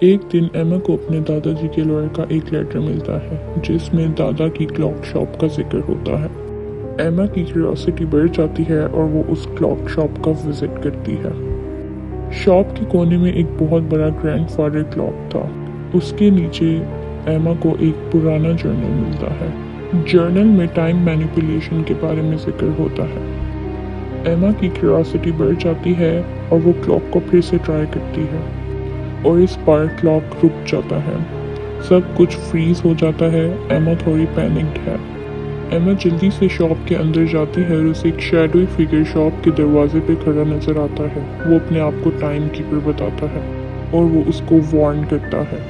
एक दिन एमा को अपने दादाजी के लॉयर का एक लेटर मिलता है जिसमें दादा की क्लॉक शॉप का जिक्र होता है। एमा की क्यूरियोसिटी बढ़ जाती है और वो उस क्लॉक शॉप का विजिट करती है। शॉप के कोने में एक बहुत बड़ा ग्रैंडफादर क्लॉक था। उसके नीचे एमा को एक पुराना जर्नल मिलता है। जर्नल में टाइम मैनिपुलेशन के बारे में जिक्र होता है। एमा की क्यूरियोसिटी बढ़ जाती है और वो क्लॉक को फिर से ट्राई करती है और इस बार क्लॉक रुक जाता है। सब कुछ फ्रीज हो जाता है। एमा थोड़ी पैनिक्ड है। एमा जल्दी से शॉप के अंदर जाती है और उसे एक शैडोई फिगर शॉप के दरवाजे पे खड़ा नजर आता है। वो अपने आप को टाइम कीपर बताता है और वो उसको वार्न करता है।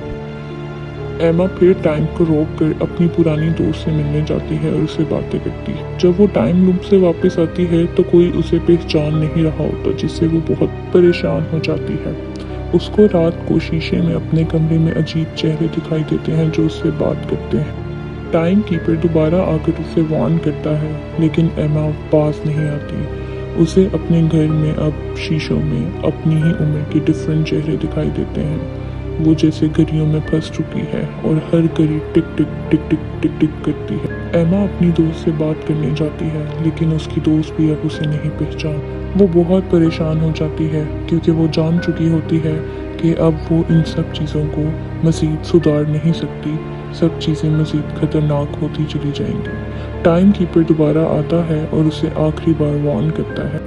एमा फिर टाइम को रोक कर अपनी पुरानी दोस्त से मिलने जाती है और उससे बातें करती है। जब वो टाइम लूप से वापस आती है तो कोई उसे पहचान नहीं रहा होता, जिससे वो बहुत परेशान हो जाती है। उसको रात को शीशे में अपने कमरे में अजीब चेहरे दिखाई देते हैं जो उससे बात करते हैं। टाइम कीपर दोबारा आकर उसे वार्न करता है, लेकिन एमा पास नहीं आती। उसे अपने घर में अब शीशों में अपनी ही उम्र के डिफरेंट चेहरे दिखाई देते हैं। वो जैसे घड़ियों में फंस चुकी है और हर घड़ी टिक टिक टिक टिक टिक टिक करती है। एमा अपनी दोस्त से बात करने जाती है, लेकिन उसकी दोस्त भी अब उसे नहीं पहचान। वो बहुत परेशान हो जाती है क्योंकि वो जान चुकी होती है कि अब वो इन सब चीज़ों को मज़ीद सुधार नहीं सकती। सब चीज़ें मज़ीद खतरनाक होती चली जाएंगी। टाइम कीपर दोबारा आता है और उसे आखिरी बार वार्न करता है।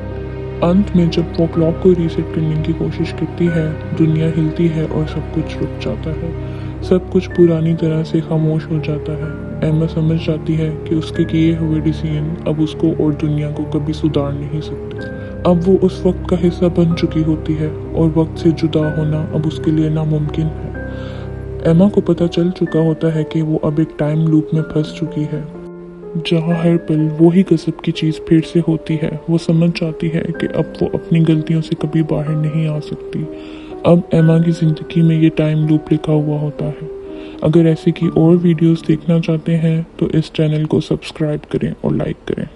अंत में जब वो क्लॉक को रीसेट करने की कोशिश करती है, दुनिया हिलती है और सब कुछ रुक जाता है। सब कुछ पुरानी तरह से खामोश हो जाता है। एमा समझ जाती है कि उसके किए हुए डिसीजन अब उसको और दुनिया को कभी सुधार नहीं सकते। अब वो उस वक्त का हिस्सा बन चुकी होती है और वक्त से जुदा होना अब उसके लिए नामुमकिन है। एमा को पता चल चुका होता है कि वो अब एक टाइम लूप में फंस चुकी है जहाँ हर पल वो ही गजब की चीज़ फिर से होती है। वो समझ जाती है कि अब वो अपनी गलतियों से कभी बाहर नहीं आ सकती। अब एमा की ज़िंदगी में ये टाइम लूप लिखा हुआ होता है। अगर ऐसे की और वीडियोस देखना चाहते हैं तो इस चैनल को सब्सक्राइब करें और लाइक करें।